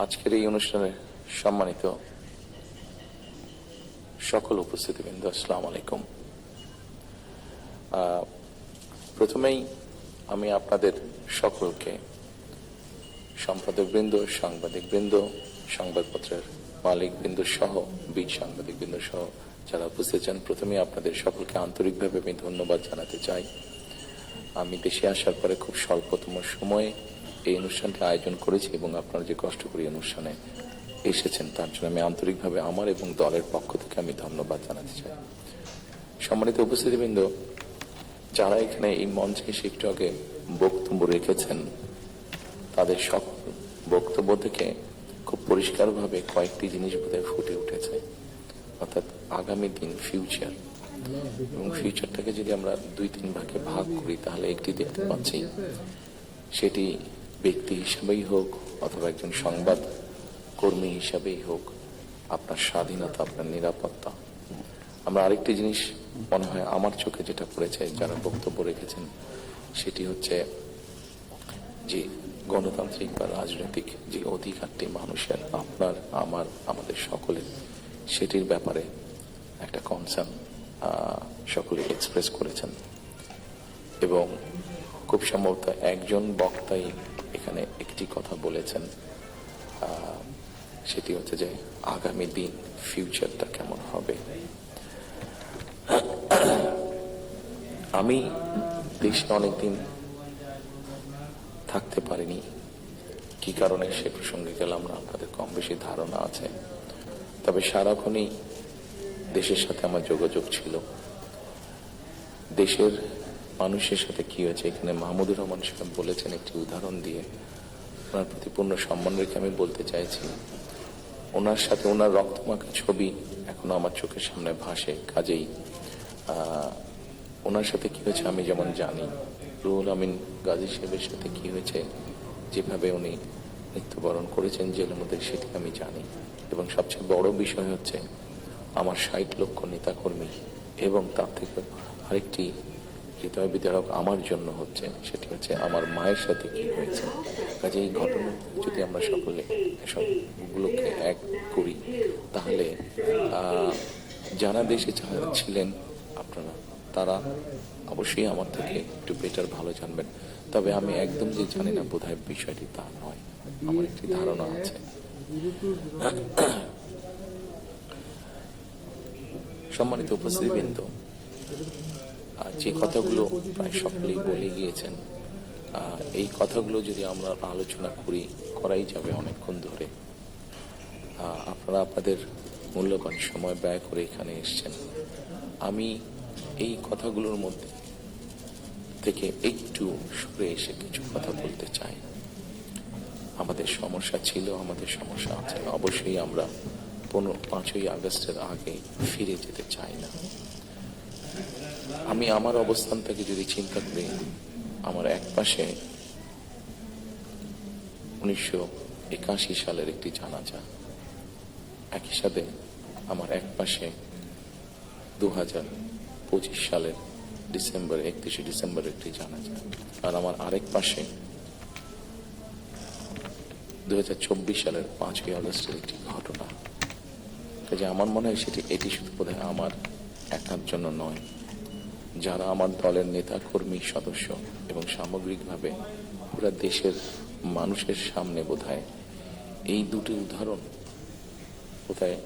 আজকের এই অনুষ্ঠানে সম্মানিত সকল উপস্থিতিবৃন্দ, আসসালামু আলাইকুম। প্রথমেই আমি আপনাদের সকলকে, সম্পাদকবৃন্দ, সাংবাদিকবৃন্দ, সংবাদপত্রের মালিকবৃন্দ সহ বীর সাংবাদিকবৃন্দ সহ যারা উপস্থিত আছেন, প্রথমেই আপনাদের সকলকে আন্তরিকভাবে আমি ধন্যবাদ জানাতে চাই। আমি দেশে আসার পরে খুব স্বল্পতম সময়ে এই অনুষ্ঠানটি আয়োজন করেছি এবং আপনারা যে কষ্ট করে অনুষ্ঠানে এসেছেন তার জন্য আমি আন্তরিকভাবে আমার এবং দলের পক্ষ থেকে আমি ধন্যবাদ জানাতে চাই। সম্মানিত উপস্থিতিবৃন্দ, যারা এখানে এই মঞ্চে এসে একটু আগে বক্তব্য রেখেছেন, তাদের সকল বক্তব্য থেকে খুব পরিষ্কারভাবে কয়েকটি জিনিস বোধহয় ফুটে উঠেছে, অর্থাৎ আগামী দিন, ফিউচার। এবং ফিউচারটাকে যদি আমরা 2-3 ভাগে ভাগ করি তাহলে একটি দেখতে পাচ্ছি, সেটি ব্যক্তি হিসাবেই হোক অথবা একজন সংবাদ কর্মী হিসাবেই হোক, আপনার স্বাধীনতা, আপনার নিরাপত্তা। আমরা আরেকটি জিনিস মনে হয় আমার চোখে যেটা পড়েছে যারা বক্তব্য রেখেছেন, সেটি হচ্ছে যে গণতান্ত্রিক বা রাজনৈতিক যে অধিকারটি মানুষের, আপনার, আমার, আমাদের সকলের, সেটির ব্যাপারে একটা কনসার্ন সকলে এক্সপ্রেস করেছেন। এবং খুব সম্ভবত একজন বক্তাই এখানে একটি কথা বলেছেন, সেটি হচ্ছে যে আগামী দিন, ফিউচারটা কেমন হবে। আমি দেশে অনেকদিন থাকতে পারিনি, কি কারণে সে প্রসঙ্গে গেলাম না, আপনাদের কম বেশি ধারণা আছে। তবে সারাক্ষণই দেশের সাথে আমার যোগাযোগ ছিল। দেশের মানুষের সাথে কি হয়েছে, এখানে মাহমুদুর রহমান সাহেব বলেছেন একটি উদাহরণ দিয়ে, ওনার প্রতি পূর্ণ সম্মান রেখে আমি বলতে চাইছি, ওনার সাথে ওনার রক্তমাখা ছবি এখনো আমার চোখের সামনে ভাসে। কাজেই ওনার সাথে কি হয়েছে আমি যেমন জানি, রুহুল আমিন গাজী সাহেবের সাথে কি হয়েছে, যেভাবে উনি মৃত্যুবরণ করেছেন জেলের মধ্যে, সেটি আমি জানি। এবং সবচেয়ে বড় বিষয় হচ্ছে আমার 60 লক্ষ নেতাকর্মী এবং তার থেকে আরেকটি হৃদয় বিদারক আমার জন্য হচ্ছে, সেটি হচ্ছে আমার মায়ের সাথে কি হয়েছে। কাজে এই ঘটনা যদি আমরা সকলে সবগুলোকে এক করি, তাহলে যারা দেশে ছিলেন আপনারা, তারা অবশ্যই আমার থেকে একটু বেটার ভালো জানবেন। তবে আমি একদম যে জানি না বোধহয় বিষয়টি তা নয়, আমার একটি ধারণা আছে। সম্মানিত উপস্থিতিবৃন্দ, যে কথাগুলো প্রায় সকলেই বলে গিয়েছেন, এই কথাগুলো যদি আমরা আলোচনা করাই যাবে অনেকক্ষণ ধরে। আপনারা আপনাদের মূল্যবান সময় ব্যয় করে এখানে এসেছেন। আমি এই কথাগুলোর মধ্যে থেকে একটু সরে এসে কিছু কথা বলতে চাই। আমাদের সমস্যা ছিল, আমাদের সমস্যা আছে, অবশ্যই আমরা 5ই আগস্টের আগে ফিরে যেতে চাই না। আমি আমার অবস্থান থেকে যদি চিন্তা করি, আমার এক পাশে 1981 সালের একটি জানাজা, একই সাথে আমার এক পাশে 2025 সালের 31 ডিসেম্বর একটি জানাজা, আর আমার আরেক পাশে 2024 সালের 5ই আগস্টের একটি ঘটনা। কাজে আমার মনে হয় এটি শুধু বোধহয় আমার একার জন্য নয়, যারা আমার দলের নেতা কর্মী সদস্য এবং সামগ্রিকভাবে পুরো দেশের মানুষের সামনে বোধহয় এই দুটি উদাহরণ বোধহয়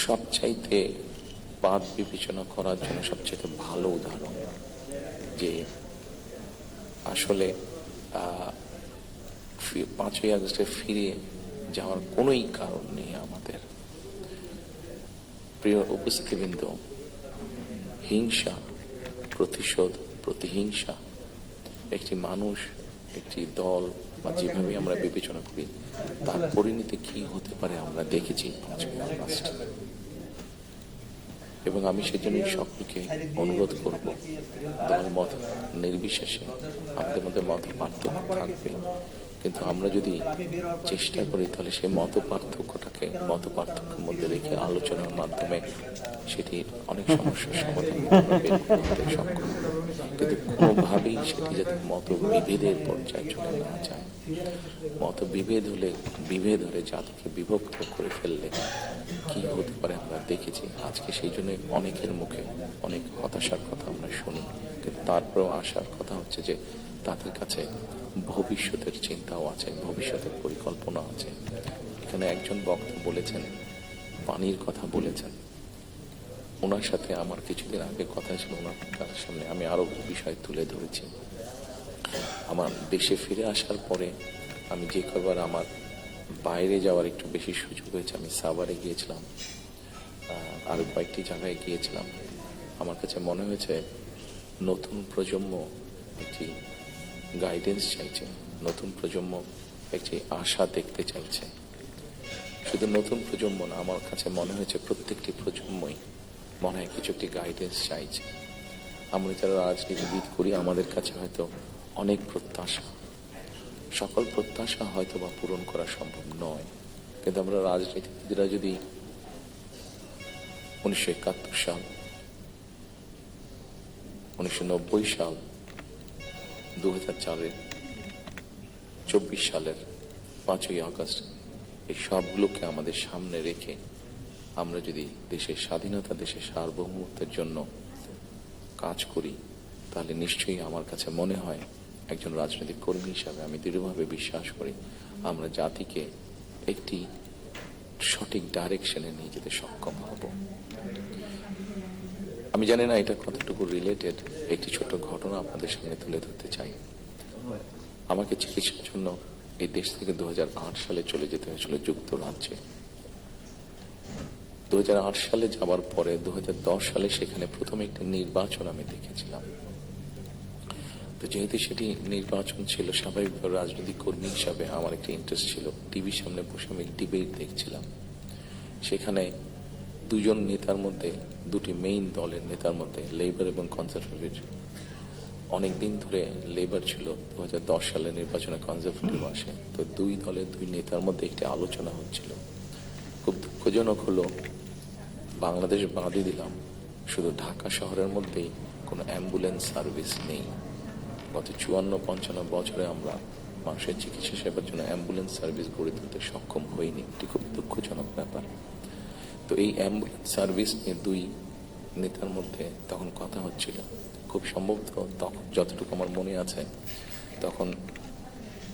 সবচাইতে বাদ বিবেচনা করার জন্য সবচেয়ে ভালো উদাহরণ, যে আসলে 5ই আগস্টে ফিরে যাওয়ার কোনোই কারণ নেই আমাদের। প্রিয় উপস্থিতিবৃন্দ, হিংসা, প্রতিশোধ, প্রতিহিংসা একটি মানুষ, একটি দল বা যেভাবে আমরা বিবেচনা করি, তার পরিণতি কি হতে পারে আমরা দেখেছি 5ই আগস্ট। এবং আমি সেজন্য সকলকে অনুরোধ করব, দল মত নির্বিশেষে আমাদের মধ্যে মত পার্থক্য থাকবে, কিন্তু আমরা যদি চেষ্টা করি তাহলে সেই মত পার্থক্যের মধ্যে রেখে আলোচনার মাধ্যমে সেটি অনেক সমস্যার সমাধান আমরা বের করতে সক্ষম। কিন্তু কোনোভাবেই সেটি যাতে মত বিভেদের পর্যায়ে চলে না যায়। মত বিভেদ হলে জাতিকে বিভক্ত করে ফেললে কি হতে পারে আমরা দেখেছি। আজকে সেই জন্য অনেকের মুখে অনেক হতাশার কথা আমরা শুনি, কিন্তু তারপরেও আসার কথা হচ্ছে যে তাদের কাছে ভবিষ্যতের চিন্তাও আছে, ভবিষ্যতের পরিকল্পনা আছে। এখানে একজন বক্তা বলেছেন, পানির কথা বলেছেন। ওনার সাথে আমার কিছুদিন আগে কথা ছিল, ওনার সামনে আমি আরো বিষয় তুলে ধরেছি। আমার দেশে ফিরে আসার পরে আমি যে কবার আমার বাইরে যাওয়ার একটু বেশি সুযোগ হয়েছে, আমি সাভারে গিয়েছিলাম, আরো কয়েকটি জায়গায় গিয়েছিলাম। আমার কাছে মনে হয়েছে নতুন প্রজন্ম একটি গাইডেন্স চাইছে, নতুন প্রজন্ম একটি আশা দেখতে চাইছে। শুধু নতুন প্রজন্ম না, আমার কাছে মনে হয়েছে প্রত্যেকটি প্রজন্মই মনে হয় কিছু একটি গাইডেন্স চাইছে। আমরা যারা রাজনীতিবিদ করি আমাদের কাছে হয়তো অনেক প্রত্যাশা, সকল প্রত্যাশা হয়তো বা পূরণ করা সম্ভব নয়, কিন্তু আমরা রাজনীতিবিদরা যদি 1971 সাল, 1990 সাল, 2004 24 সালের 5ই আগস্ট এই সবগুলোকে আমাদের সামনে রেখে আমরা যদি দেশের স্বাধীনতা, দেশের সার্বভৌমত্বের জন্য কাজ করি, তাহলে নিশ্চয়ই আমার কাছে মনে হয় একজন রাজনৈতিক কর্মী হিসাবে আমি দৃঢ়ভাবে বিশ্বাস করি আমরা জাতিকে একটি সঠিক ডাইরেকশনে নিয়ে যেতে সক্ষম হব। আমি জানি না এটা কতটুকু রিলেটেড, একটি ছোট ঘটনা আপনাদের সামনে তুলে ধরতে চাই। আমাকে চিকিৎসার জন্য এই দেশ থেকে 2008 সালে চলে যেতে হয়েছিল যুক্তরাজ্যে। 2008 সালে যাওয়ার পরে 2010 সালে সেখানে প্রথমে একটি নির্বাচন আমি দেখেছিলাম। তো যেহেতু সেটি নির্বাচন ছিল, স্বাভাবিকভাবে রাজনৈতিক কর্মী হিসাবে আমার একটি ইন্টারেস্ট ছিল। টিভির সামনে বসে আমি ডিবেট দেখছিলাম। সেখানে দুজন নেতার মধ্যে, দুটি মেইন দলের নেতার মধ্যে, লেবার এবং কনজারভেটিভ, অনেকদিন ধরে লেবার ছিল, 2010 সালের নির্বাচনে কনজারভেটিভ আসে। তো দুই দলের দুই নেতার মধ্যে একটি আলোচনা হচ্ছিল। খুব দুঃখজনক হলো, বাংলাদেশ বাদই দিলাম, শুধু ঢাকা শহরের মধ্যেই কোনো অ্যাম্বুলেন্স সার্ভিস নেই। গত 54-55 বছরে আমরা মানুষের চিকিৎসা সেবার জন্য অ্যাম্বুলেন্স সার্ভিস গড়ে তুলতে সক্ষম হইনি। এটি খুব দুঃখজনক ব্যাপার। তো এই অ্যাম্বুলেন্স সার্ভিস নিয়ে দুই নেতার মধ্যে তখন কথা হচ্ছিল। খুব সম্ভবত তখন যতটুকু আমার মনে আছে, তখন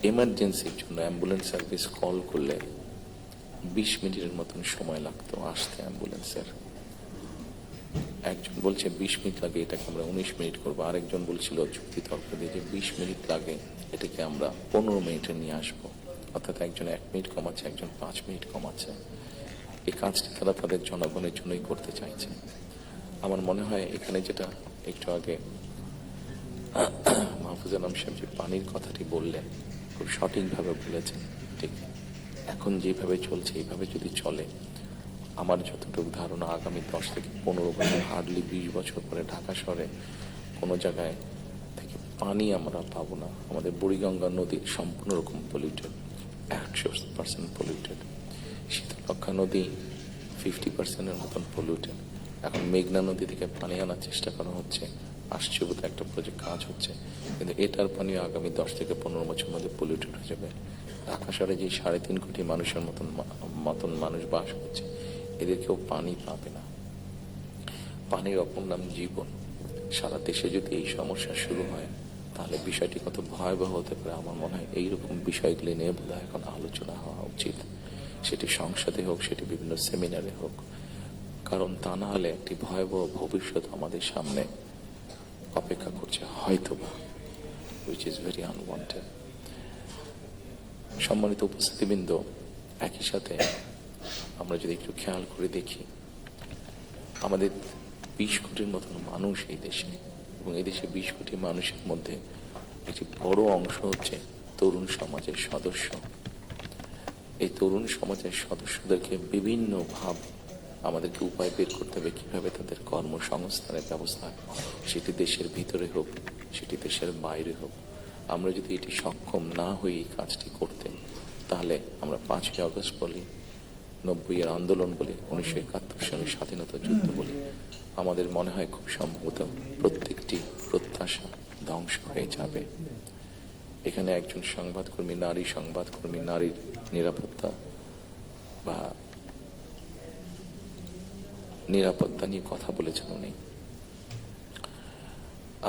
এমার্জেন্সির জন্য অ্যাম্বুলেন্স সার্ভিস কল করলে 20 মিনিটের মতন সময় লাগতো আসতে অ্যাম্বুলেন্সের। একজন বলছে 20 মিনিট লাগে, এটাকে আমরা 19 মিনিট করবো। আরেকজন বলছিল যুক্তি তর্ক দিয়ে যে 20 মিনিট লাগে, এটাকে আমরা 15 মিনিটে নিয়ে আসবো। অর্থাৎ একজন 1 মিনিট কমাচ্ছে, একজন 5 মিনিট কমাচ্ছে। এই কাজটি তারা তাদের জনগণের জন্যই করতে চাইছে। আমার মনে হয় এখানে যেটা একটু আগে মাহফুজ আলম সাহেব যে পানির কথাটি বললেন, খুব সঠিকভাবে বলেছেন। ঠিক এখন যেভাবে চলছে এইভাবে যদি চলে, আমার যতটুকু ধারণা আগামী 10 থেকে 15 বছর, হার্ডলি 20 বছর পরে ঢাকা শহরে কোনো জায়গায় থেকে পানি আমরা পাবো না। আমাদের বুড়িগঙ্গা নদী সম্পূর্ণ রকম পলিউটেড, 100% পলিউটেড। শীতলক্ষা নদী 50%-এর মতন পলিউটেড। এখন মেঘনা নদী থেকে পানি আনার চেষ্টা করা হচ্ছে, আসছে বোধহয় একটা প্রজেক্ট কাজ হচ্ছে, কিন্তু এটার পানি আগামী 10 থেকে 15 বছরের মধ্যে পলিউটেড হয়ে যাবে। ঢাকা শহরে যে 3.5 কোটি মানুষের মতন মানুষ বাস করছে, এদের কেউ পানি পাবে না। পানির অপর নাম জীবন। সারা দেশে যদি এই সমস্যা শুরু হয়, তাহলে বিষয়টি কত ভয়াবহ হতে পারে। আমার মনে হয় এইরকম বিষয়গুলি নিয়ে বোধহয় এখন আলোচনা হওয়া উচিত, সেটি সংসদে হোক, সেটি বিভিন্ন সেমিনারে হোক। কারণ তা না হলে একটি ভয়াবহ ভবিষ্যৎ আমাদের সামনে অপেক্ষা করছে হয়তোবা, which is very unwanted. সম্মানিত উপস্থিতিবৃন্দ, একই সাথে আমরা যদি একটু খেয়াল করে দেখি, আমাদের 20 কোটির মতন মানুষ এই দেশে, এবং এই দেশে 20 কোটি মানুষের মধ্যে একটি বড় অংশ হচ্ছে তরুণ সমাজের সদস্য। এই তরুণ সমাজের সদস্যদেরকে বিভিন্নভাবে আমাদেরকে উপায় বের করতে হবে কিভাবে তাদের কর্মসংস্থানের ব্যবস্থা, সেটি দেশের ভিতরে হোক, সেটি দেশের বাইরে হোক, আমরা যদি এটি সক্ষম না হই এই কাজটি করতে, তাহলে আমরা 5ই আগস্ট বলি, 90-এর আন্দোলন বলি, 1971 সালের স্বাধীনতা যুদ্ধ বলি, আমাদের মনে হয় খুব সম্ভবত প্রত্যেকটি প্রত্যাশা ধ্বংস হয়ে যাবে। এখানে একজন সংবাদকর্মী, নারী সংবাদকর্মী, নারীর নিরাপত্তা বা নিরাপত্তা নিয়ে কথা বলেছেন উনি।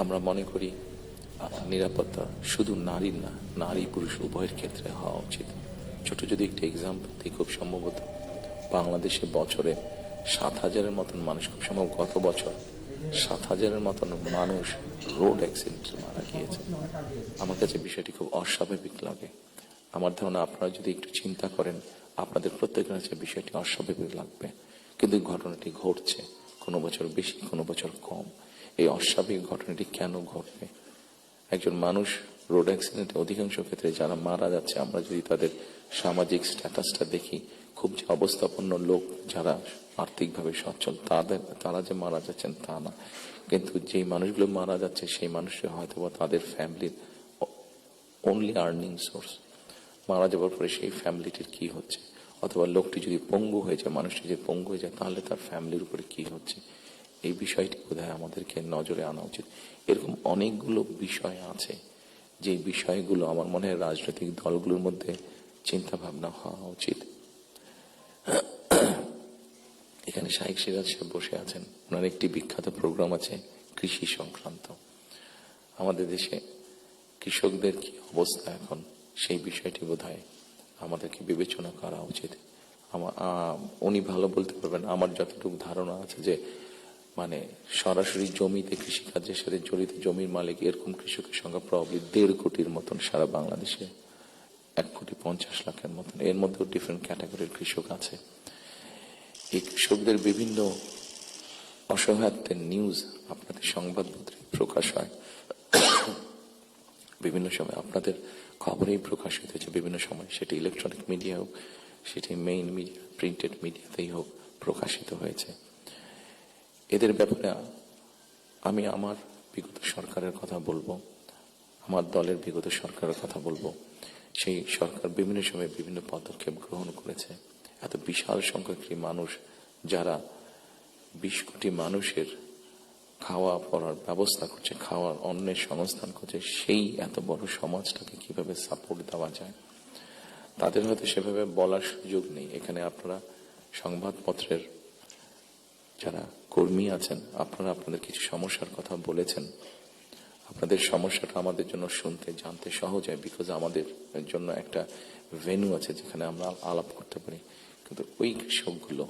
আমরা মনে করি নিরাপত্তা শুধু নারীর না, নারী পুরুষ উভয়ের ক্ষেত্রে হওয়া উচিত। ছোট যদি একটি এক্সাম্পল দিই, খুব সম্ভবত বাংলাদেশে বছরে 7,000-এর মতন মানুষ, খুব সম্ভব গত বছর 7,000-এর মতন মানুষ রোড অ্যাক্সিডেন্টে মারা গিয়েছে। আমার কাছে বিষয়টি খুব অস্বাভাবিক লাগে। আমার ধারণা আপনারা যদি একটু চিন্তা করেন, আপনাদের প্রত্যেকের কাছে বিষয়টি অস্বাভাবিক লাগবে, কিন্তু ঘটনাটি ঘটছে, কোনো বছর বেশি, কোনো বছর কম। এই অস্বাভাবিক ঘটনাটি কেন ঘটবে? একজন মানুষ রোড অ্যাক্সিডেন্টে অধিকাংশ ক্ষেত্রে যারা মারা যাচ্ছে, আমরা যদি তাদের সামাজিক স্ট্যাটাসটা দেখি, খুব যে অবস্থাপন্ন লোক, যারা আর্থিকভাবে সচ্ছল, তারা যে মারা যাচ্ছেন তা না, কিন্তু যেই মানুষগুলো মারা যাচ্ছে সেই মানুষরা হয়তো তাদের ফ্যামিলির অনলি আর্নিং সোর্স। মারা যাওয়ার পরে সেই ফ্যামিলিটির কি হচ্ছে, অথবা লোকটি যদি পঙ্গু হয়ে যায়, মানুষটি যদি পঙ্গু হয়ে যায়, তাহলে তার ফ্যামিলির উপরে কি হচ্ছে, এই বিষয়টি বোধহয় আমাদেরকে নজরে আনা উচিত। এরকম অনেকগুলো বিষয় আছে, যে বিষয়গুলো আমার মনে হয় রাজনৈতিক দলগুলোর মধ্যে চিন্তা ভাবনা হওয়া উচিত। এখানে শাইখ সিরাজ সাহেব বসে আছেন, ওনার একটি বিখ্যাত প্রোগ্রাম আছে কৃষি সংক্রান্ত। আমাদের দেশে কৃষকদের কি অবস্থা এখন, সেই বিষয়টি বোধহয় আমাদেরকে বিবেচনা করা উচিত। উনি ভালো বলতে পারবেন। আমার যতটুকু ধারণা আছে যে মানে সরাসরি জমিতে কৃষিকাজের সাথে জড়িত জমির মালিক এরকম কৃষকের সংখ্যা প্রবাবলি 1.5 কোটির মতন সারা বাংলাদেশে, 1,50,00,000-এর মতন। এর মধ্যেও ডিফারেন্ট ক্যাটাগরির কৃষক আছে। এই কৃষকদের বিভিন্ন অসহায়ত্বের নিউজ আপনাদের সংবাদপত্রে প্রকাশ হয়, বিভিন্ন সময় আপনাদের খবরেই প্রকাশিত হয়েছে, বিভিন্ন সময় সেটি ইলেকট্রনিক মিডিয়া হোক, সেটি মেইন মিডিয়া, প্রিন্টেড মিডিয়াতেই হোক, প্রকাশিত হয়েছে। এদের ব্যাপারে আমি আমার বিগত সরকারের কথা বলবো, আমার দলের বিগত সরকারের কথা বলবো। সেই সরকার বিভিন্ন সময় বিভিন্ন পদক্ষেপ গ্রহণ করেছে। এত বিশাল সংখ্যক মানুষ, যারা 20 কোটি মানুষের খাওয়া পড়ার ব্যবস্থা করছে, খাওয়ার অন্যের সংস্থান করছে, সেই এত বড় সমাজটাকে কিভাবে সাপোর্ট দেওয়া যায়, তাদের হয়তো সেভাবে বলার সুযোগ নেই। এখানে আপনারা সংবাদপত্রের যারা কর্মী আছেন, আপনারা আপনাদের কিছু সমস্যার কথা বলেছেন। আপনাদের সমস্যাটা আমাদের জন্য শুনতে জানতে সহজ হয়, বিকজ আমাদের জন্য একটা ভেন্যু আছে যেখানে আমরা আলাপ করতে পারি। কিন্তু ওই কৃষকগুলো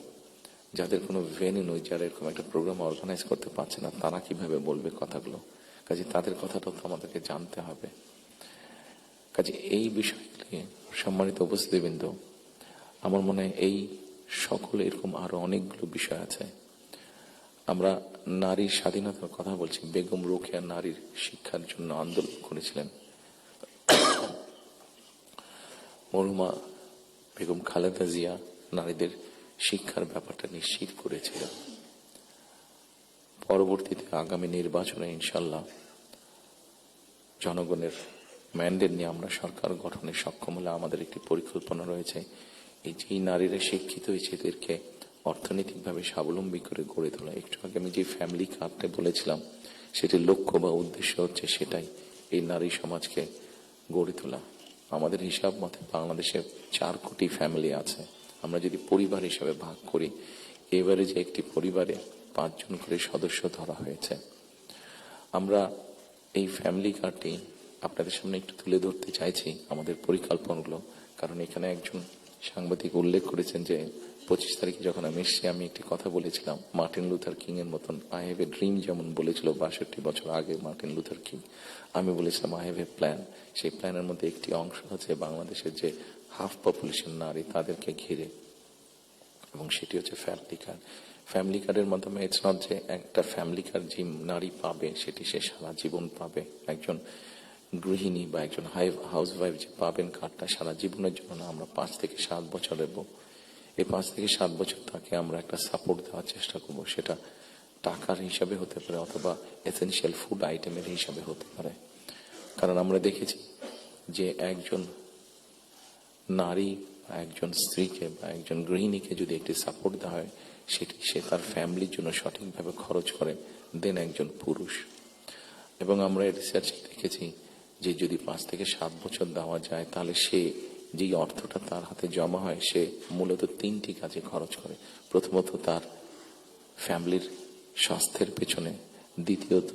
যাদের কোনো ভেন্যু নেই, যারা এরকম একটা প্রোগ্রাম অর্গানাইজ করতে পারছে না, তারা কিভাবে বলবে কথাগুলো? কাজে তাদের কথাটাও তো আমাদেরকে জানতে হবে। কাজে এই বিষয়গুলি, সম্মানিত উপস্থিতিবৃন্দ, আমার মনে হয় এই সকল এরকম আরো অনেকগুলো বিষয় আছে। আমরা নারীর স্বাধীনতার কথা বলছি। বেগম রোকেয়া নারীর শিক্ষার জন্য আন্দোলন করেছিলেন। মরহুমা বেগম খালেদা জিয়া নারীদের শিক্ষার ব্যাপারটা নিশ্চিত করেছিলেন। পরবর্তীতে আগামী নির্বাচনে ইনশাল্লাহ জনগণের ম্যান্ডেট নিয়ে আমরা সরকার গঠনে সক্ষম হলে আমাদের একটি পরিকল্পনা রয়েছে, এই যে নারীরা শিক্ষিত হয়েছে এদেরকে অর্থনৈতিকভাবে স্বাবলম্বী করে গড়ে তোলা। একটু আগে আমি যে ফ্যামিলি কার্ডটা বলেছিলাম, সেটির লক্ষ্য বা উদ্দেশ্য হচ্ছে সেটাই, এই নারী সমাজকে গড়ে তোলা। আমাদের হিসাব মতে বাংলাদেশে 4 কোটি ফ্যামিলি আছে। আমরা যদি পরিবার হিসাবে ভাগ করি, এবারে যে একটি পরিবারে 5 জন করে সদস্য ধরা হয়েছে। আমরা এই ফ্যামিলি কার্ডটি আপনাদের সামনে একটু তুলে ধরতে চাইছি, আমাদের পরিকল্পনাগুলো। কারণ এখানে একজন সাংবাদিক উল্লেখ করেছেন যে 25 তারিখে যখন আমি এসেছি, আমি একটি কথা বলেছিলাম মার্টিন লুথার কিং এর মতন, আই হ্যাভ এ ড্রিম, যেমন বলেছিল 62 বছর আগে মার্টিন লুথার কিং। আমি বলেছিলাম আই হ্যাভ এ প্ল্যান। সেই প্ল্যানের মধ্যে একটি অংশ হচ্ছে বাংলাদেশের যে হাফ পপুলেশন নারী, তাদেরকে ঘিরে, এবং সেটি হচ্ছে ফ্যামিলি কার্ড। ফ্যামিলি কার্ডের মাধ্যমে ইটস নট যে একটা ফ্যামিলি কার্ড যে নারী পাবে সেটি সে সারা জীবন পাবে। একজন গৃহিণী বা একজন হাউস ওয়াইফ যে পাবেন কার্ডটা সারা জীবনের জন্য না, আমরা 5 থেকে 7 বছর দেব। এই 5 থেকে 7 বছর তাকে আমরা একটা সাপোর্ট দেওয়ার চেষ্টা করব। সেটা টাকার হিসাবে হতে পারে, অথবা এসেনশিয়াল ফুড আইটেমের হিসাবে হতে পারে। কারণ আমরা দেখেছি যে একজন নারী বা একজন স্ত্রীকে বা একজন গৃহিণীকে যদি একটি সাপোর্ট দেওয়া হয়, সেটি সে তার ফ্যামিলির জন্য সঠিকভাবে খরচ করে দেন একজন পুরুষ। এবং আমরা রিসার্চে দেখেছি যে যদি 5 থেকে 7 বছর দেওয়া যায়, তাহলে সে যেই অর্থটা তার হাতে জমা হয়, সে মূলত 3টি কাজে খরচ করে। প্রথমত তার ফ্যামিলির স্বাস্থ্যের পেছনে, দ্বিতীয়ত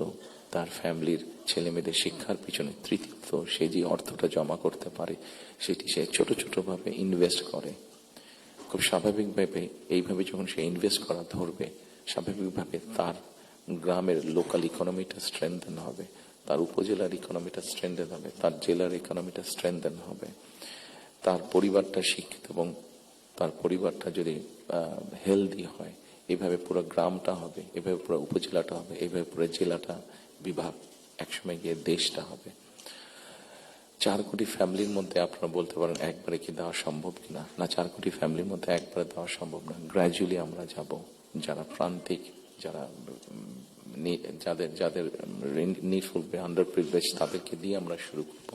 তার ফ্যামিলির ছেলে মেয়েদের শিক্ষার পিছনে, তৃতীয়ত সে যে অর্থটা জমা করতে পারে সেটি সে ছোট ছোট ভাবে ইনভেস্ট করে। খুব স্বাভাবিকভাবে এইভাবে যখন সে ইনভেস্ট করা ধরবে, স্বাভাবিকভাবে তার গ্রামের লোকাল ইকোনমিটা স্ট্রেংথেন হবে, তার উপজেলার ইকোনমিটা স্ট্রেংথেন হবে, তার জেলার ইকোনমিটা স্ট্রেংথেন হবে, তার পরিবারটা শিক্ষিত এবং তার পরিবারটা যদি হেলদি হয়, এইভাবে পুরো গ্রামটা হবে, এভাবে পুরো উপজেলাটা হবে, এইভাবে পুরো জেলাটা, বিভাগ, একসময় গিয়ে দেশটা হবে। 4 কোটি ফ্যামিলির মধ্যে আপনারা বলতে পারেন একবারে কি দেওয়া সম্ভব কিনা? না, 4 কোটি ফ্যামিলির মধ্যে একবারে দেওয়া সম্ভব না। গ্র্যাজুয়ালি আমরা যাব, যারা প্রান্তিক, যারা যাদের যাদের নিডফুল, আন্ডার প্রিভিলেজ, তাদেরকে দিয়ে আমরা শুরু করব।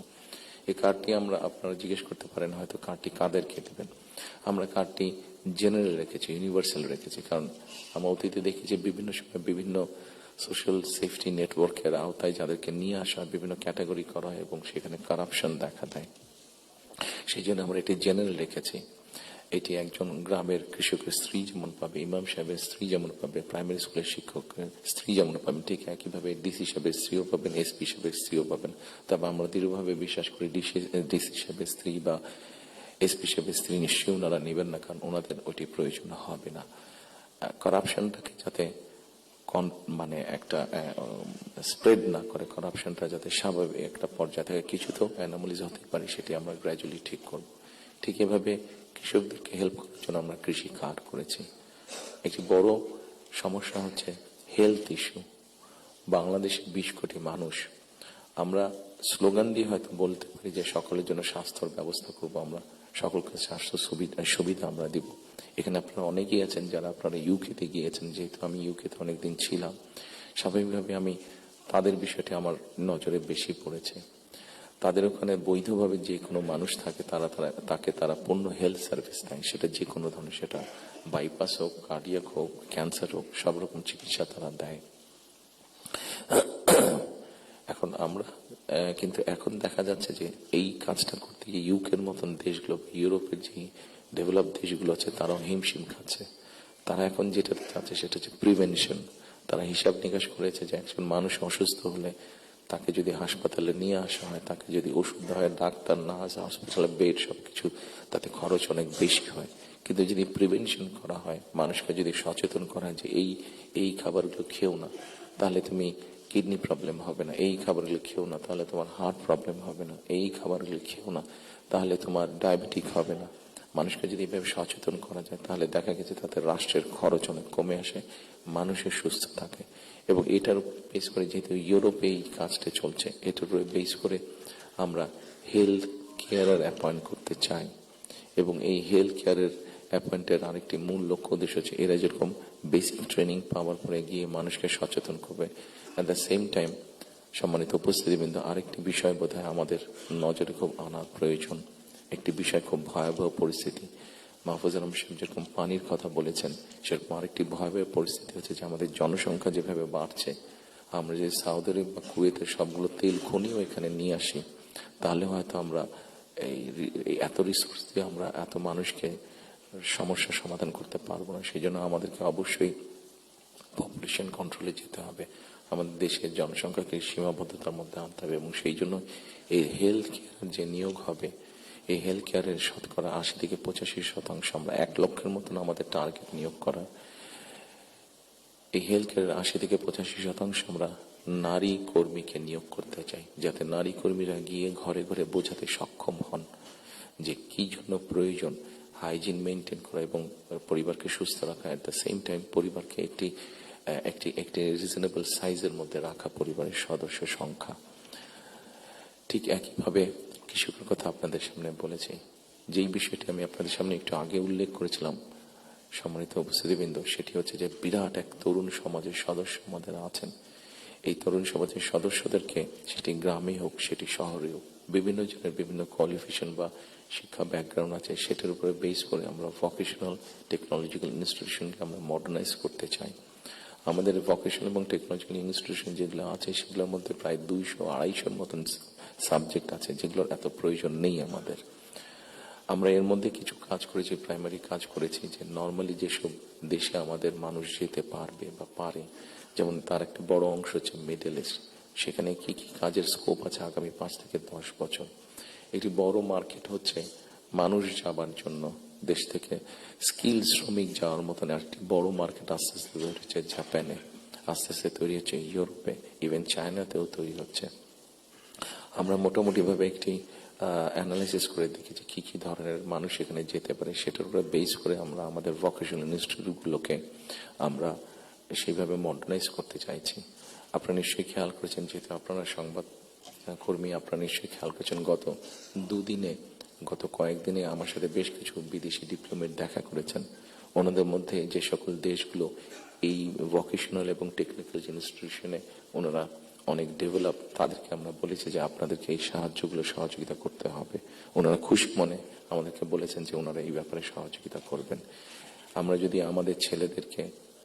এই কার্ডটি আমরা, আপনারা জিজ্ঞেস করতে পারেন হয়তো কার্ডটি কাদেরকে দেবেন। আমরা কার্ডটি জেনারেল রেখেছি, ইউনিভার্সাল রেখেছি, কারণ আমরা অতীতে দেখেছি বিভিন্ন সময় বিভিন্ন সোশ্যাল সেফটি নেটওয়ার্কের আওতায় যাদেরকে নিয়ে আসা, বিভিন্ন ক্যাটাগরি করা হয় এবং সেখানে কারাপশন দেখা দেয়। সেই জন্য আমরা এটি জেনারেল রেখেছি। এটি একজন গ্রামের কৃষকের স্ত্রী যেমন পাবে, ইমাম সাহেবের স্ত্রী যেমন পাবে, প্রাইমারি স্কুলের শিক্ষকের স্ত্রী যেমন পাবেন, ঠিক একইভাবে ডিসি সাহেবের স্ত্রীও পাবেন, এসপি সাহেবের স্ত্রীও পাবেন। তবে আমরা দৃঢ়ভাবে বিশ্বাস করি ডিসি সাহেবের স্ত্রী বা এসপি সাহেবের স্ত্রী নিশ্চয়ই ওনারা নেবেন না, কারণ ওনাদের ওইটি প্রয়োজন হবে না। কারাপশনটাকে যাতে মানে একটা স্প্রেড না করে, কারাপশনটা যাতে স্বাভাবিক একটা পর্যায়ে থেকে, কিছু তো অ্যানোমালিজ হতে পারে, সেটি আমরা গ্র্যাজুয়ালি ঠিক করব। ঠিক এভাবে কৃষকদেরকে হেল্প করার জন্য আমরা কৃষি কার্ড করেছি। একটি বড় সমস্যা হচ্ছে হেলথ ইস্যু। বাংলাদেশে 20 কোটি মানুষ। আমরা স্লোগান দিয়ে হয়তো বলতে পারি যে সকলের জন্য স্বাস্থ্যের ব্যবস্থা করব, আমরা সকলকে স্বাস্থ্য সুবিধা আমরা দিব। এখানে আপনারা অনেকেই আছেন যারা আপনারা ইউকেতে গিয়েছেন, যেহেতু আমি ইউকেতে অনেকদিন ছিলাম, স্বাভাবিকভাবে আমি তাদের বিষয়টি আমার নজরে বেশি পড়েছে। তাদের ওখানে বৈধভাবে যে কোনো মানুষ থাকে, তাকে তারা পূর্ণ হেলথ সার্ভিস দেয়, সেটা যে কোনো ধরনের, সেটা বাইপাস হোক, কার্ডিয়াক হোক, ক্যান্সার হোক, সব রকম চিকিৎসা তারা দেয়। এখন আমরা কিন্তু এখন দেখা যাচ্ছে যে এই কাজটা করতে গিয়ে ইউকের মতন দেশগুলো, ইউরোপের যে ডেভেলপ দেশগুলো আছে, তারাও হিমশিম খাচ্ছে। তারা এখন যেটা চাচ্ছে সেটা হচ্ছে প্রিভেনশন। তারা হিসাব নিকাশ করেছে যে একজন মানুষ অসুস্থ হলে তাকে যদি হাসপাতালে নিয়ে আসা হয়, তাকে যদি ওষুধ দেওয়া হয়, ডাক্তার, নার্স, হসপিটালে বেড, সবকিছু, তাতে খরচ অনেক বেশি হয়। কিন্তু যদি প্রিভেনশন করা হয়, মানুষকে যদি সচেতন করা হয় যে এই খাবারগুলো খেও না, তাহলে তুমি কিডনি প্রবলেম হবে না, এই খাবারগুলো খেও না তাহলে তোমার হার্ট প্রবলেম হবে না, এই খাবারগুলো খেও না তাহলে তোমার ডায়াবেটিক হবে না। মানুষকে যদি এভাবে সচেতন করা যায়, তাহলে দেখা গেছে তাতে রাষ্ট্রের খরচ অনেক কমে আসে, মানুষের সুস্থ থাকে। এবং এটার উপর বেস করে, যেহেতু ইউরোপে এই কাজটা চলছে, এটার উপরে বেস করে আমরা হেলথ কেয়ারার অ্যাপয়েন্ট করতে চাই। এবং এই হেলথ কেয়ারের অ্যাপয়েন্টের আরেকটি মূল লক্ষ্য উদ্দেশ্য হচ্ছে এরা যেরকম বেসিক ট্রেনিং পাওয়ার পরে গিয়ে মানুষকে সচেতন করবে, অ্যাট দ্য সেম টাইম সম্মানিত উপস্থিতিবৃন্দ, আরেকটি বিষয় বোধহয় আমাদের নজরে খুব আনা প্রয়োজন। একটি বিষয়, খুব ভয়াবহ পরিস্থিতি। মাহফুজ আলম সাহেব যেরকম পানির কথা বলেছেন, সেরকম আরেকটি ভয়াবহ পরিস্থিতি হচ্ছে যে আমাদের জনসংখ্যা যেভাবে বাড়ছে, আমরা যে সৌদি আরব বা কুয়েতের সবগুলো তেল খনিও এখানে নিয়ে আসি, তাহলে হয়তো আমরা এই এত রিসোর্স দিয়ে আমরা এত মানুষকে সমস্যার সমাধান করতে পারবো না। সেই জন্য আমাদেরকে অবশ্যই পপুলেশন কন্ট্রোলে যেতে হবে, আমাদের দেশের জনসংখ্যাকে সীমাবদ্ধতার মধ্যে আনতে হবে। এবং সেই জন্য এই হেলথ কেয়ার যে নিয়োগ হবে, এই হেলথ কেয়ারের শতকরা 80 থেকে 85% আমরা 1 লক্ষের মতন আমাদের টার্গেট নিয়োগ করা। এই হেলথ কেয়ারের 80 থেকে 85% আমরা নারী কর্মীকে নিয়োগ করতে চাই, যাতে নারী কর্মীরা গিয়ে ঘরে ঘরে বোঝাতে সক্ষম হন যে কি জন্য প্রয়োজন হাইজিন মেনটেন করা এবং পরিবারকে সুস্থ রাখা, এট দ্য সেম টাইম পরিবারকে একটি রিজনেবল সাইজের মধ্যে রাখা, পরিবারের সদস্য সংখ্যা। ঠিক একইভাবে কৃষকের কথা আপনাদের সামনে বলেছি, যেই বিষয়টি আমি আপনাদের সামনে একটু আগে উল্লেখ করেছিলাম সম্মানিত উপস্থিতিবৃন্দ, সেটি হচ্ছে যে বিরাট এক তরুণ সমাজের সদস্য আমাদের আছেন। এই তরুণ সমাজের সদস্যদেরকে, সেটি গ্রামে হোক সেটি শহরে হোক, বিভিন্ন জনের বিভিন্ন কোয়ালিফিকেশন বা শিক্ষা ব্যাকগ্রাউন্ড আছে, সেটার উপরে বেস করে আমরা ভোকেশনাল টেকনোলজিক্যাল ইনস্টিটিউশনকে আমরা মডার্নাইজ করতে চাই। আমাদের ভোকেশনাল এবং টেকনোলজিক্যাল ইনস্টিটিউশন যেগুলো আছে সেগুলোর মধ্যে প্রায় 200-250 মতন সাবজেক্ট আছে যেগুলোর এত প্রয়োজন নেই আমাদের। আমরা এর মধ্যে কিছু কাজ করেছি, প্রাইমারি কাজ করেছি, যে নর্মালি যেসব দেশে আমাদের মানুষ যেতে পারবে বা পারে, যেমন তার একটা বড় অংশ হচ্ছে মিডল ইস্ট, সেখানে কি কি কাজের স্কোপ আছে আগামী 5 থেকে 10 বছর। একটি বড় মার্কেট হচ্ছে মানুষ যাবার জন্য, দেশ থেকে স্কিল শ্রমিক যাওয়ার মতন একটি বড় মার্কেট আস্তে আস্তে তৈরি হচ্ছে জাপানে, আস্তে আস্তে তৈরি হচ্ছে ইউরোপে, ইভেন চায়নাতেও তৈরি হচ্ছে। আমরা মোটামুটি ভাবে একটি অ্যানালাইসিস করে দেখেছি কি কি ধরনের মানুষ এখানে যেতে পারে, সেটার উপরে বেস করে আমরা আমাদের ভোকেশনাল ইনস্টিটিউটগুলোকে আমরা সেইভাবে মডার্নাইজ করতে চাইছি। আপনারা নিশ্চয়ই খেয়াল করেছেন, যেহেতু আপনারা সংবাদ কর্মী, আপনারা নিশ্চয়ই খেয়াল করেছেন গত কয়েকদিনে আমার সাথে বেশ কিছু বিদেশি ডিপ্লোমেট দেখা করেছেন। ওনাদের মধ্যে যে সকল দেশগুলো এই ভোকেশনাল এবং টেকনিক্যাল ইনস্টিটিউশনে ওনারা অনেক ডেভেলপ, তাদেরকে আমরা বলেছি যে আপনাদেরকে এই সাহায্যগুলো সহযোগিতা করতে হবে। ওনারা খুশি মনে আমাদেরকে বলেছেন যে ওনারা এই ব্যাপারে সহযোগিতা করবেন। আমরা যদি আমাদের ছেলেদেরকে,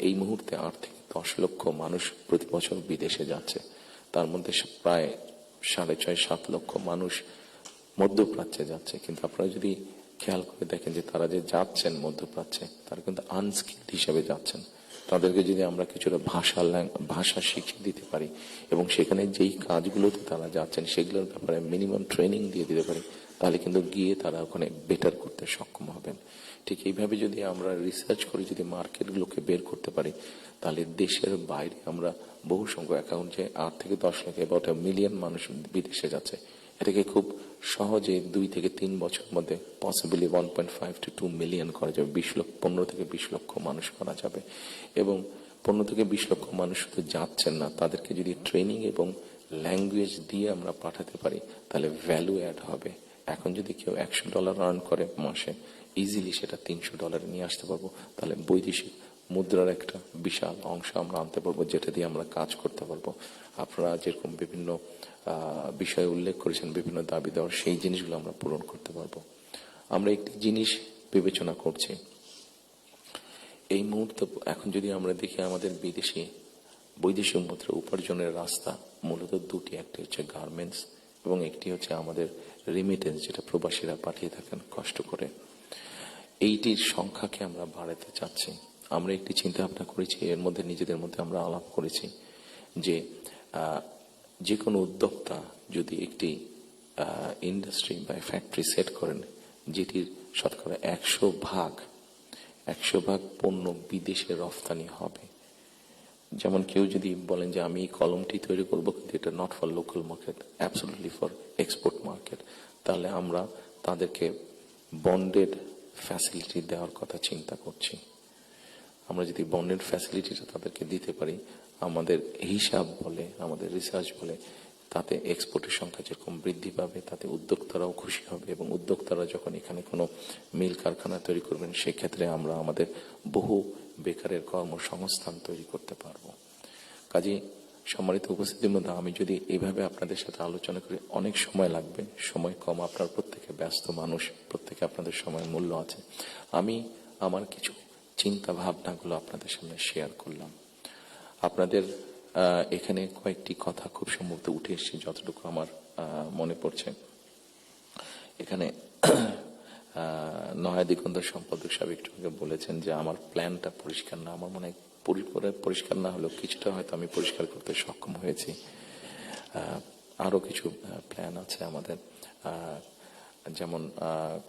এই মুহূর্তে 8 থেকে 10 লক্ষ মানুষ প্রতি বছর বিদেশে যাচ্ছে, তার মধ্যে প্রায় 6.5-7 লক্ষ মানুষ মধ্যপ্রাচ্যে যাচ্ছে, কিন্তু আপনারা যদি খেয়াল করে দেখেন যে তারা যে যাচ্ছেন মধ্যপ্রাচ্যে, তারা কিন্তু আনস্কিল্ড হিসেবে যাচ্ছেন। তাদেরকে যদি আমরা কিছুটা ভাষা শিখিয়ে দিতে পারি এবং সেখানে যেই কাজগুলোতে তারা যাচ্ছেন সেগুলোর ব্যাপারে মিনিমাম ট্রেনিং দিয়ে দিতে পারি, তাহলে কিন্তু গিয়ে তারা ওখানে বেটার করতে সক্ষম হবেন। ঠিক এইভাবে যদি আমরা রিসার্চ করে যদি মার্কেটগুলোকে বের করতে পারি, তাহলে দেশের বাইরে আমরা বহু সংখ্যক অ্যাকাউন্ট, যে 8 থেকে 10 লাখ, অ্যাবাউট 1 মিলিয়ন মানুষ বিদেশে যাচ্ছে, এটাকে খুব সহজে 2 থেকে 3 বছরের মধ্যে পসিবলি 1.5 to 2 মিলিয়ন করা যাবে। 15 থেকে 20 লক্ষ মানুষ করা যাবে। এবং 15 থেকে 20 লক্ষ মানুষ শুধু যাচ্ছেন না, তাদেরকে যদি ট্রেনিং এবং ল্যাঙ্গুয়েজ দিয়ে আমরা পাঠাতে পারি, তাহলে ভ্যালু অ্যাড হবে। এখন যদি কেউ $100 আর্ন করে মাসে, ইজিলি সেটা $300 নিয়ে আসতে পারবো, তাহলে বৈদেশিক মুদ্রার একটা বিশাল অংশ আমরা আনতে পারবো, যেটা দিয়ে আমরা কাজ করতে পারবো। আপনারা যেরকম বিভিন্ন বিষয়ে উল্লেখ করেছেন, বিভিন্ন দাবি দেওয়ার, সেই জিনিসগুলো আমরা পূরণ করতে পারবো। আমরা একটি জিনিস বিবেচনা করছি, এই মুহূর্তে এখন যদি আমরা দেখি আমাদের বৈদেশিক মুদ্রা উপার্জনের রাস্তা মূলত দুটি, একটি হচ্ছে গার্মেন্টস এবং একটি হচ্ছে আমাদের রিমিটেন্স, যেটা প্রবাসীরা পাঠিয়ে থাকেন কষ্ট করে। এইটির সংখ্যাকে আমরা বাড়াতে চাচ্ছি। আমরা একটি চিন্তা ভাবনা করেছি, এর মধ্যে নিজেদের মধ্যে আমরা আলাপ করেছি যে কোনো উদ্যোক্তা যদি একটি ইন্ডাস্ট্রি বা ফ্যাক্টরি সেট করেন, যেটির শতকরা 100 ভাগ পণ্য বিদেশে রফতানি হবে। যেমন কেউ যদি বলেন যে আমি এই কলমটি তৈরি করবো, কিন্তু এটা not for local market, absolutely for export market, তাহলে আমরা তাদেরকে বন্ডেড ফ্যাসিলিটি দেওয়ার কথা চিন্তা করছি। আমরা যদি বন্ডেড ফ্যাসিলিটিটা তাদেরকে দিতে পারি, আমাদের হিসাব বলে, আমাদের রিসার্চ বলে, তাতে এক্সপোর্টের সংখ্যা যেরকম বৃদ্ধি পাবে, তাতে উদ্যোক্তারাও খুশি হবে এবং উদ্যোক্তারা যখন এখানে কোনো মিল কারখানা তৈরি করবেন, সেক্ষেত্রে আমরা আমাদের বহু বেকারের কর্মসংস্থান তৈরি করতে পারবো। কাজেই সম্মানিত উপস্থিতির মধ্যে আমি যদি এইভাবে আপনাদের সাথে আলোচনা করি, অনেক সময় লাগবে, সময় কম, আপনার প্রত্যেকে ব্যস্ত মানুষ, প্রত্যেকে আপনাদের সময়ের মূল্য আছে। আমি আমার কিছু চিন্তা ভাবনাগুলো আপনাদের সামনে শেয়ার করলাম। আপনাদের এখানে কয়েকটি কথা খুব সম্ভবত উঠে এসেছে, যতটুকু আমার মনে পড়ছে। এখানে নয়া দিগন্ত সম্পাদক সাহেব একটু আগে বলেছেন যে আমার প্ল্যানটা পরিষ্কার না। আমার মনে হয় পরিষ্কার না হলেও কিছুটা হয়তো আমি পরিষ্কার করতে সক্ষম হয়েছি। আরো কিছু প্ল্যান আছে আমাদের, যেমন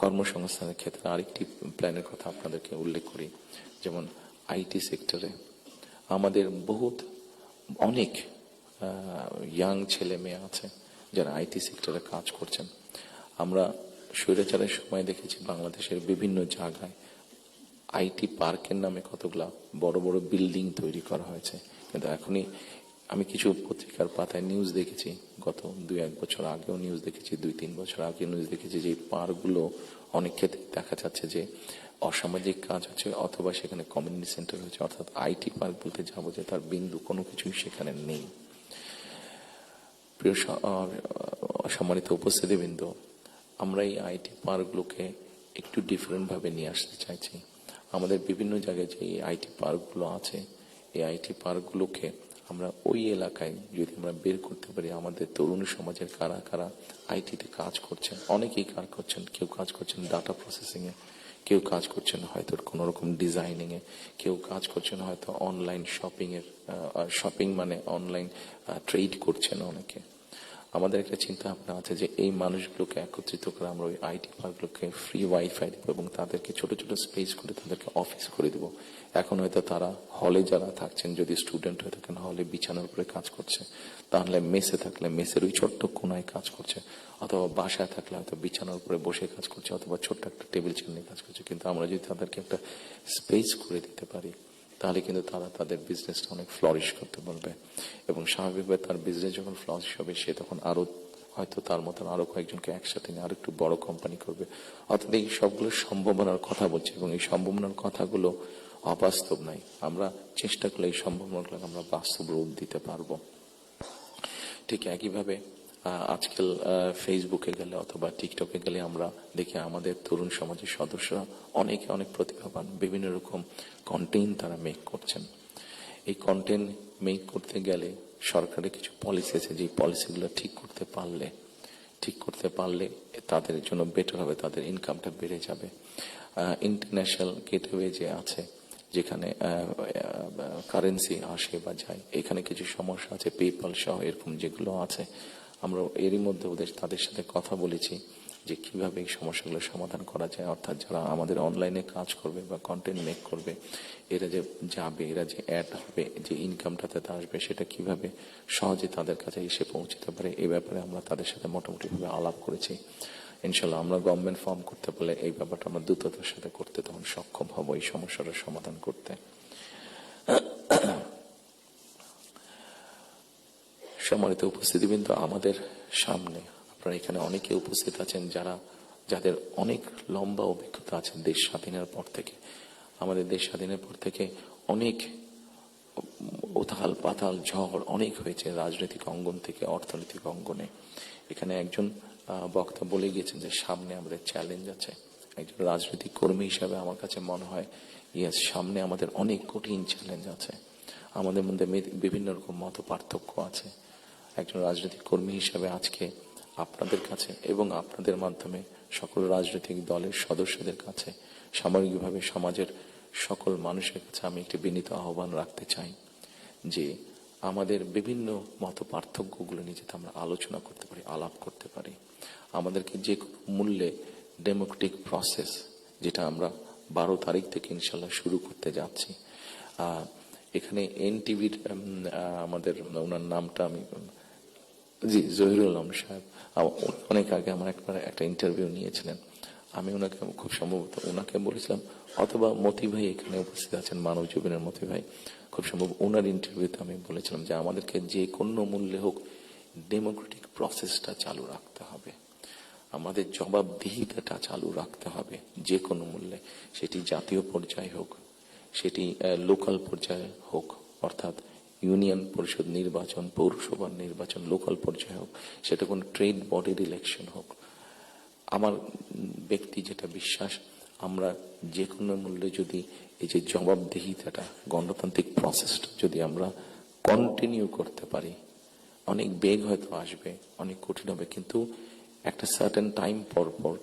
কর্মসংস্থানের ক্ষেত্রে আরেকটি প্ল্যানের কথা আপনাদেরকে উল্লেখ করি। যেমন আইটি সেক্টরে আমাদের অনেক ইয়াং ছেলে মেয়ে আছে যারা আইটি সেক্টরে কাজ করছেন। আমরা স্বৈরাচারের সময় দেখেছি বাংলাদেশের বিভিন্ন জায়গায় আইটি পার্কের নামে কতগুলা বড় বড় বিল্ডিং তৈরি করা হয়েছে, কিন্তু এখনই আমি কিছু পত্রিকার পাতায় নিউজ দেখেছি, গত 2-1 বছর আগেও নিউজ দেখেছি, 2-3 বছর আগে নিউজ দেখেছি, যে পার্কগুলো অনেক ক্ষেত্রে দেখা যাচ্ছে যে অসামাজিক কাজ হচ্ছে, অথবা সেখানে কমিউনিটি সেন্টার হচ্ছে, অর্থাৎ আইটি পার্ক বলতে যাবো যে তার বিন্দু কোনো কিছুই সেখানে নেই। প্রিয় সম্মানিত উপস্থিতিবৃন্দ, আমরা এই আইটি পার্কগুলোকে একটু ডিফারেন্ট ভাবে নিয়ে আসতে চাইছি। আমাদের বিভিন্ন জায়গায় যে আইটি পার্কগুলো আছে, এই আইটি পার্কগুলোকে আমরা ওই এলাকায় যদি আমরা বের করতে পারি, আমাদের তরুণ সমাজের কারা কারা আইটিতে কাজ করছেন, অনেকেই কাজ করছেন। কেউ কাজ করছেন ডাটা প্রসেসিং এ, কেউ কাজ করছেন হয়তো কোন রকম ডিজাইনিং এ, কেউ কাজ করছেন হয়তো অনলাইন শপিং এর, শপিং মানে অনলাইন ট্রেড করছেন অনেকে। আমাদের একটা চিন্তা ভাবনা আছে যে এই মানুষগুলোকে একত্রিত করে আমরা ওই আইটি পার্কগুলোকে ফ্রি ওয়াইফাই দেবো এবং তাদেরকে ছোট ছোট স্পেস করে তাদেরকে অফিস করে দেবো। এখন হয়তো তারা হলে যারা থাকছেন, যদি স্টুডেন্ট হয়ে থাকেন হলে বিছানার উপরে কাজ করছে, তাহলে মেসে থাকলে মেসের ওই ছোট্ট কোনায় কাজ করছে, অথবা বাসায় থাকলে হয়তো বিছানার উপরে বসে কাজ করছে, অথবা ছোট্ট একটা টেবিল চেয়ার নিয়ে কাজ করছে। কিন্তু আমরা যদি তাদেরকে একটা স্পেস করে দিতে পারি, তাহলে কিন্তু তারা তাদের বিজনেসটা অনেক ফ্লরিশ করতে পারবে এবং স্বাভাবিকভাবে তার বিজনেস যখন ফ্লরিশ হবে, সে তখন আরো হয়তো তার মতন আরো কয়েকজনকে একসাথে নিয়ে আরো একটু বড় কোম্পানি করবে। অর্থাৎ এই সবগুলো সম্ভাবনার কথা বলছি এবং এই সম্ভাবনার কথাগুলো অবাস্তব নাই। আমরা চেষ্টা করলে এই সম্ভাবনাগুলো আমরা বাস্তব রূপ দিতে পারবো। ঠিক একইভাবে আজকাল ফেসবুকে গেলে অথবা টিকটকে গেলে আমরা দেখি আমাদের তরুণ সমাজের সদস্যরা অনেকে অনেক প্রতিভাবান, বিভিন্ন রকম কন্টেন্ট তারা মেক করছেন। এই কন্টেন্ট মেক করতে গেলে সরকারের কিছু পলিসি আছে, যে পলিসিগুলো ঠিক করতে পারলে তাদের জন্য বেটার হবে, তাদের ইনকামটা বেড়ে যাবে। ইন্টারন্যাশনাল গেটওয়ে যে আছে, যেখানে কারেন্সি আসে বা যায়, এখানে কিছু সমস্যা আছে, পেপাল সহ এরকম যেগুলো আছে। আমরা এরই মধ্যে তাদের সাথে কথা বলেছি যে কিভাবে এই সমস্যাগুলো সমাধান করা যায়। অর্থাৎ যারা আমাদের অনলাইনে কাজ করবে বা কন্টেন্ট মেক করবে, এরা যে যাবে, এরা যে অ্যাড হবে, যে ইনকামটাতে আসবে, সেটা কিভাবে সহজে তাদের কাছে এসে পৌঁছতে পারে, এই ব্যাপারে আমরা তাদের সাথে মোটামুটি ভাবে আলাপ করেছি। ইনশাল্লাহ আমরা গভর্নমেন্ট ফর্ম করতে পারলে এই ব্যাপারটা আমরা দ্রুততার সাথে করতে তখন সক্ষম হব, এই সমস্যাটার সমাধান করতে। সম্মানিত উপস্থিতিবৃন্দ, আমাদের সামনে আপনারা এখানে অনেকে উপস্থিত আছেন যাদের অনেক লম্বা অভিজ্ঞতা আছে দেশ স্বাধীনের পর থেকে। আমাদের দেশ স্বাধীনের পর থেকে অনেক উথাল পাতাল ঝড় অনেক হয়েছে রাজনৈতিক অঙ্গন থেকে অর্থনৈতিক অঙ্গনে। এখানে একজন বক্তা বলে গিয়েছেন যে সামনে আমাদের চ্যালেঞ্জ আছে। একজন রাজনৈতিক কর্মী হিসাবে আমার কাছে মনে হয় সামনে আমাদের অনেক কঠিন চ্যালেঞ্জ আছে। আমাদের মধ্যে বিভিন্ন রকম মত পার্থক্য আছে। একজন রাজনৈতিক কর্মী হিসাবে আজকে আপনাদের কাছে এবং আপনাদের মাধ্যমে সকল রাজনৈতিক দলের সদস্যদের কাছে, সামগ্রিকভাবে সমাজের সকল মানুষের কাছে আমি একটি বিনীত আহ্বান রাখতে চাই যে আমাদের বিভিন্ন মত পার্থক্যগুলো নিয়ে যাতে আমরা আলোচনা করতে পারি, আলাপ করতে পারি। আমাদেরকে যে কোনো মূল্যে ডেমোক্রেটিক প্রসেস, যেটা আমরা 12 তারিখ থেকে ইনশাল্লাহ শুরু করতে যাচ্ছি। এখানে এনটিভির আমাদের ওনার নামটা আমি জি জহিরুল আলম সাহেব অনেক আগে আমার একটা ইন্টারভিউ নিয়েছিলেন। আমি ওনাকে খুব সম্ভবত ওনাকে বলেছিলাম, অথবা মতি ভাই এখানে উপস্থিত আছেন, মানব জীবনের মতি ভাই, খুব সম্ভব ওনার ইন্টারভিউতে আমি বলেছিলাম যে আমাদেরকে যে কোনো মূল্যে হোক ডেমোক্রেটিক প্রসেসটা চালু রাখতে হবে, আমাদের জবাবদিহিতাটা চালু রাখতে হবে যে কোনো মূল্যে। সেটি জাতীয় পর্যায়ে হোক, সেটি লোকাল পর্যায়ে হোক, অর্থাৎ ইউনিয়ন পরিষদ নির্বাচন, পৌরসভার নির্বাচন, লোকাল পর্যায়ে হোক, সেটা কোনো ট্রেড বডির ইলেকশন হোক। আমার ব্যক্তি যেটা বিশ্বাস, আমরা যে কোনো মূল্যে যদি এই যে জবাবদিহিতাটা, গণতান্ত্রিক প্রসেসটা যদি আমরা কন্টিনিউ করতে পারি, অনেক বেগ হয়তো আসবে, অনেক কঠিন হবে, কিন্তু একটা সার্টেন টাইম পর পর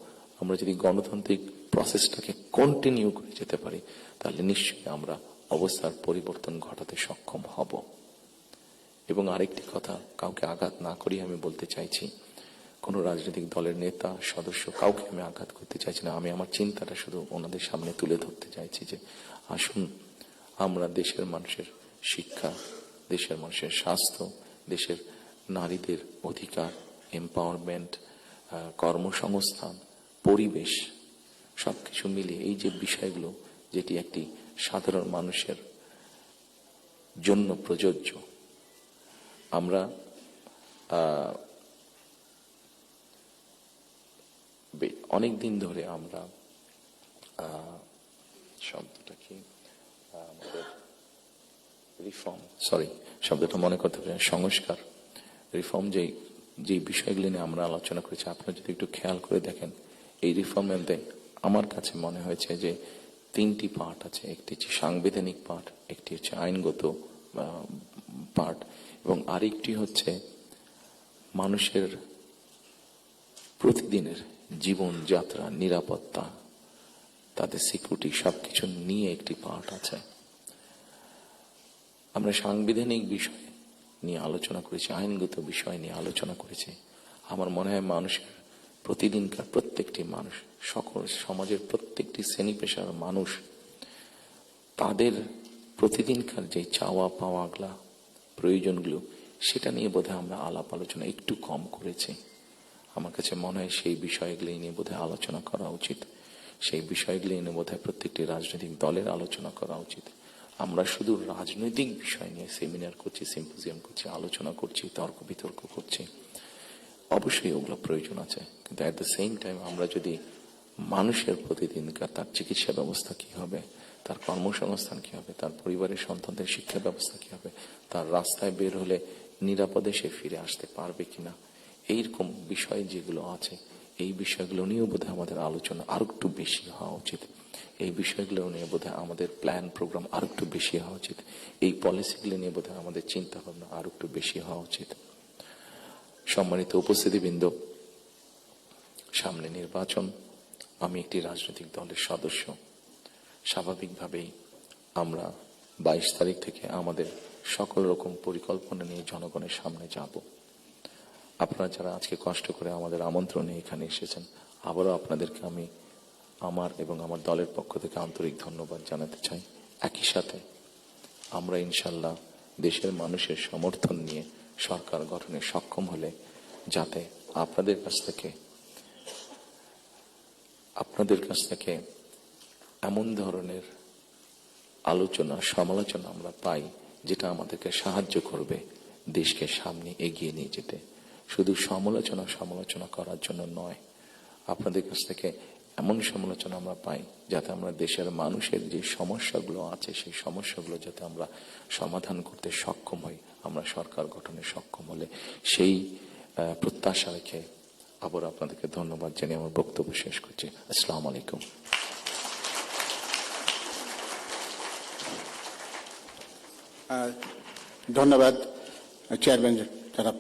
আমরা যদি গণতান্ত্রিক প্রসেসটাকে কন্টিনিউ করে যেতে পারি, তাহলে নিশ্চয়ই আমরা অবস্থার পরিবর্তন ঘটাতে সক্ষম হব। এবং আরেকটি কথা, কাউকে আঘাত না করি আমি বলতে চাইছি, কোন রাজনৈতিক দলের নেতা সদস্য কাউকে আমি আঘাত করতে চাইছি না। আমি আমার চিন্তাটা শুধু ওনাদের সামনে তুলে ধরতে চাইছি যে আসুন আমরা দেশের মানুষের শিক্ষা, দেশের মানুষের স্বাস্থ্য, দেশের নারীদের অধিকার, এম্পাওয়ারমেন্ট, কর্মসংস্থান, পরিবেশ, সবকিছু মিলিয়ে এই যে বিষয়গুলো, যেটি একটি সাধারণ মানুষের জন্য প্রযোজ্য, আমরা অনেক দিন ধরে আমরা শব্দটা কি আমাদের রিফর্ম, শব্দটা মনে করতে পারি, সংস্কার, রিফর্ম যে বিষয়গুলি নিয়ে আমরা আলোচনা করেছি, আপনারা যদি একটু খেয়াল করে দেখেন, এই রিফর্মের মধ্যে আমার কাছে মনে হয়েছে যে 3টি পার্ট আছে। একটি হচ্ছে সাংবিধানিক পার্ট, একটি হচ্ছে আইনগত পার্ট, এবং আরেকটি হচ্ছে মানুষের প্রতিদিনের জীবনযাত্রা, নিরাপত্তা, তাদের সিকিউরিটি সবকিছু নিয়ে একটি পার্ট আছে। আমরা সাংবিধানিক বিষয় নিয়ে আলোচনা করেছি, আইনগত বিষয় নিয়ে আলোচনা করেছি। আমার মনে হয় মানুষের প্রতিদিনকার প্রত্যেকটি মানুষ, সকল সমাজের প্রত্যেকটি শ্রেণী পেশার মানুষ, তাদের প্রতিদিনকার যে চাওয়া পাওয়াগুলা, প্রয়োজনগুলো, সেটা নিয়ে বোধহয় আমরা আলাপ আলোচনা একটু কম করেছি। আমার কাছে মনে হয় সেই বিষয়গুলি নিয়ে বোধহয় আলোচনা করা উচিত। সেই বিষয়গুলি নিয়ে বোধহয় প্রত্যেকটি রাজনৈতিক দলের আলোচনা করা উচিত। আমরা শুধু রাজনৈতিক বিষয় নিয়ে সেমিনার করছি, সিম্পোজিয়াম করছি, আলোচনা করছি, তর্ক বিতর্ক করছি। অবশ্যই ওগুলো প্রয়োজন আছে, কিন্তু অ্যাট দ্য সেম টাইম আমরা যদি মানুষের প্রতিদিনকার তার চিকিৎসা ব্যবস্থা কি হবে, তার কর্মসংস্থান কি হবে, তার পরিবারের সন্তানদের শিক্ষা ব্যবস্থা কি হবে, তার রাস্তায় বের হলে নিরাপদে সে ফিরে আসতে পারবে কিনা, এইরকম বিষয় যেগুলো আছে, এই বিষয়গুলো নিয়েও বোধহয় আমাদের আলোচনা আরো একটু বেশি হওয়া উচিত। এই বিষয়গুলো নিয়ে বোধহয় আমাদের প্ল্যান প্রোগ্রাম আরো একটু বেশি হওয়া উচিত। এই পলিসিগুলো নিয়ে বোধহয় আমাদের চিন্তা ভাবনা আরো একটু বেশি হওয়া উচিত। সম্মানিত উপস্থিতিবৃন্দ, সামনে নির্বাচন। আমি একটি রাজনৈতিক দলের সদস্য। স্বাভাবিকভাবেই আমরা 22 তারিখ থেকে আমাদের সকল রকম পরিকল্পনা নিয়ে জনগণের সামনে যাব। আপনারা যারা আজকে কষ্ট করে আমাদের আমন্ত্রণে এখানে এসেছেন, আবারও আপনাদেরকে আমি আমার এবং আমার দলের পক্ষ থেকে আন্তরিক ধন্যবাদ জানাতে চাই। একই সাথে আমরা ইনশাল্লাহ দেশের মানুষের সমর্থন নিয়ে সরকার গঠনে সক্ষম হলে যাতে আপনাদের কাছ থেকে এমন ধরনের আলোচনা, সমালোচনা আমরা পাই যেটা আমাদেরকে সাহায্য করবে দেশকে সামনে এগিয়ে নিয়ে যেতে। শুধু সমালোচনা করার জন্য নয়, আপনাদের কাছ থেকে এমন সমালোচনা আমরা পাই যাতে আমরা দেশের মানুষের যে সমস্যাগুলো আছে, সেই সমস্যাগুলো যাতে আমরা সমাধান করতে সক্ষম হই, আমরা সরকার গঠনে সক্ষম হলে, সেই প্রত্যাশা রেখে আবার আপনাদেরকে ধন্যবাদ জানিয়ে আমার বক্তব্য শেষ করছি। আসসালামু আলাইকুম। ধন্যবাদ চেয়ারম্যান জনাব